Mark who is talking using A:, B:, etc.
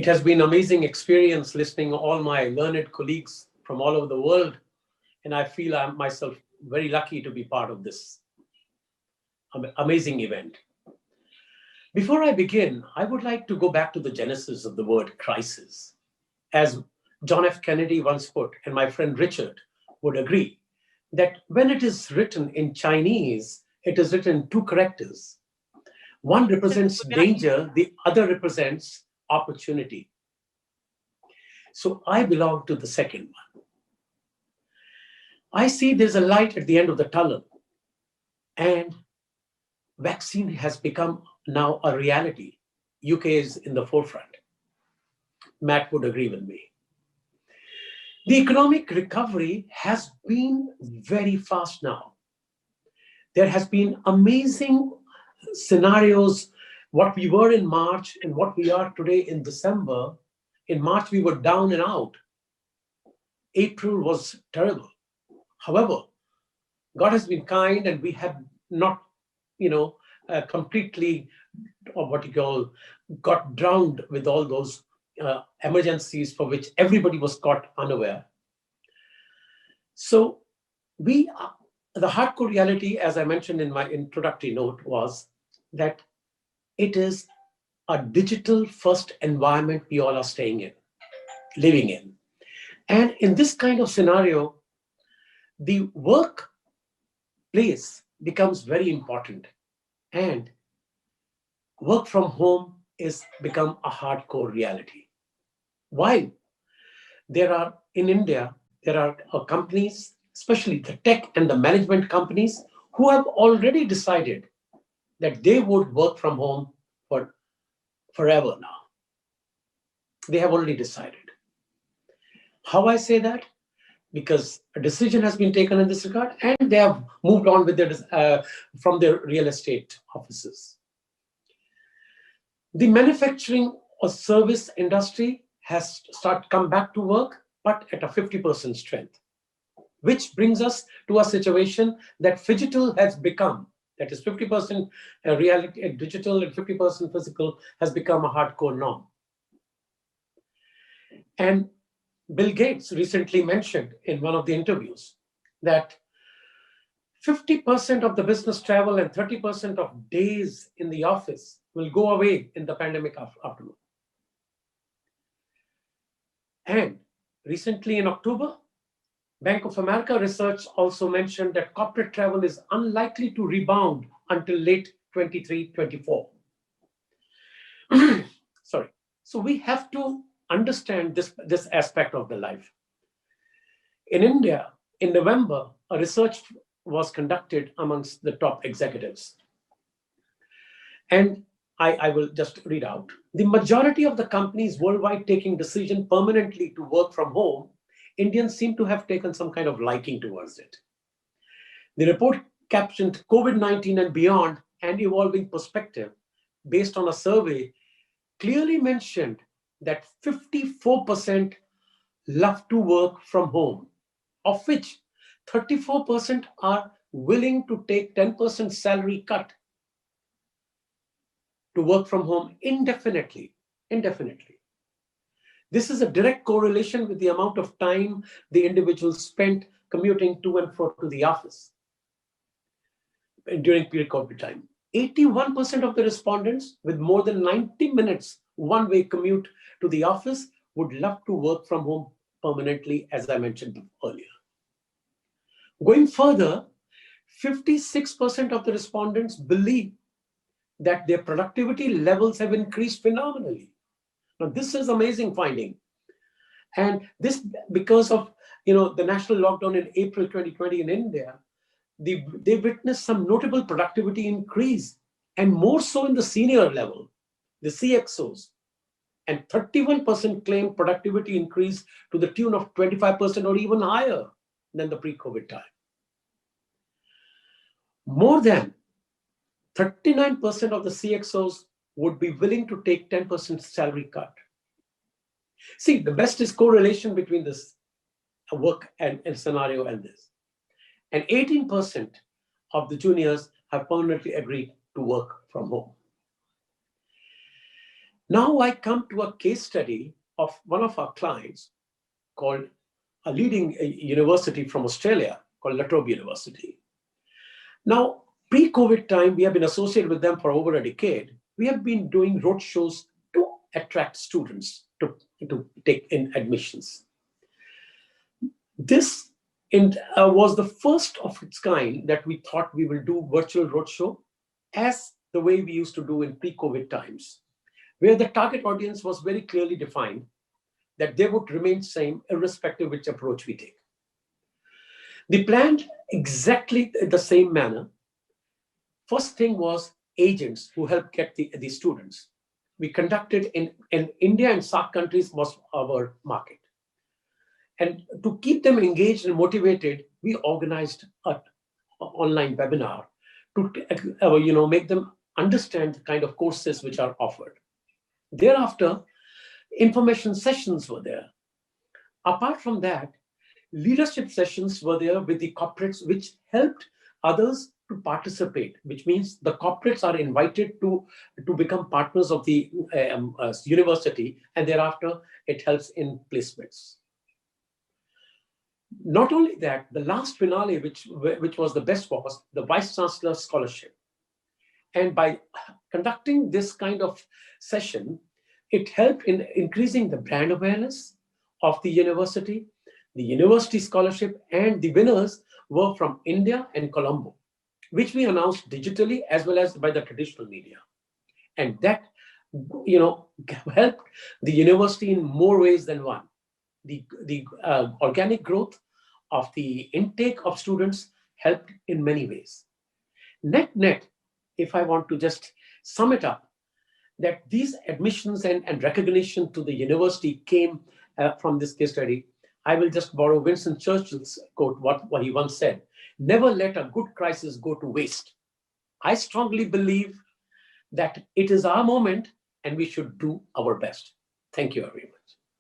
A: has been an amazing experience listening to all my learned colleagues from all over the world. And I feel I'm myself very lucky to be part of this amazing event. Before I begin, I would like to go back to the genesis of the word crisis. As John F. Kennedy once put, and my friend Richard would agree, that when it is written in Chinese, it is written in two characters. One represents danger, the other represents opportunity. So I belong to the second one. I see there's a light at the end of the tunnel, and vaccine has become now a reality. UK is in the forefront. Matt would agree with me. The economic recovery has been very fast now. There has been amazing scenarios, what we were in March and what we are today in December. In March, we were down and out. April was terrible. However, God has been kind and we have not, completely, or what you call, got drowned with all those emergencies for which everybody was caught unaware. So the hardcore reality, as I mentioned in my introductory note, was that it is a digital first environment we all are staying in, living in. And in this kind of scenario, the workplace becomes very important. And work from home is become a hardcore reality. Why? In India, there are companies, especially the tech and the management companies, who have already decided that they would work from home for forever now. They have already decided. How I say that? Because a decision has been taken in this regard, and they have moved on with from their real estate offices. The manufacturing or service industry has come back to work, but at a 50% strength, which brings us to a situation that phygital has become, that is 50% reality, digital and 50% physical, has become a hardcore norm. And Bill Gates recently mentioned in one of the interviews that 50% of the business travel and 30% of days in the office will go away in the pandemic aftermath. And recently in October, Bank of America research also mentioned that corporate travel is unlikely to rebound until late 23-24. Sorry. So we have to understand this aspect of the life. In India, in November, a research was conducted amongst the top executives. And I will just read out. The majority of the companies worldwide taking decision permanently to work from home, Indians seem to have taken some kind of liking towards it. The report captioned COVID-19 and beyond, an evolving perspective, based on a survey, clearly mentioned that 54% love to work from home, of which 34% are willing to take 10% salary cut to work from home indefinitely. This is a direct correlation with the amount of time the individual spent commuting to and fro to the office during pre-COVID time. 81% of the respondents with more than 90 minutes one-way commute to the office would love to work from home permanently, as I mentioned earlier. Going further, 56% of the respondents believe that their productivity levels have increased phenomenally. Now, this is amazing finding. And this, because of the national lockdown in April 2020 in India, they witnessed some notable productivity increase, and more so in the senior level, the CXOs. And 31% claim productivity increase to the tune of 25% or even higher than the pre-COVID time. More than 39% of the CXOs would be willing to take 10% salary cut. See, the best is correlation between this work and scenario and this. And 18% of the juniors have permanently agreed to work from home. Now I come to a case study of one of our clients called a leading university from Australia called La Trobe University. Now, pre-COVID time, we have been associated with them for over a decade. We have been doing road shows to attract students to take in admissions. This was the first of its kind that we thought we will do virtual roadshow as the way we used to do in pre-COVID times, where the target audience was very clearly defined, that they would remain same irrespective which approach we take. They planned exactly the same manner. First thing was agents who helped get the students. We conducted in India and SAARC countries was our market. And to keep them engaged and motivated, we organized an online webinar to make them understand the kind of courses which are offered. Thereafter, information sessions were there. Apart from that, leadership sessions were there with the corporates, which helped others to participate, which means the corporates are invited to become partners of the university, and thereafter it helps in placements. Not only that, the last finale, which was the best, was the Vice Chancellor Scholarship. And by conducting this kind of session, it helped in increasing the brand awareness of the university scholarship, and the winners were from India and Colombo, which we announced digitally as well as by the traditional media. And that, helped the university in more ways than one. The organic growth of the intake of students helped in many ways. Net, if I want to just sum it up, that these admissions and recognition to the university came from this case study. I will just borrow Winston Churchill's quote, what he once said: "Never let a good crisis go to waste." I strongly believe that it is our moment and we should do our best. Thank you very much.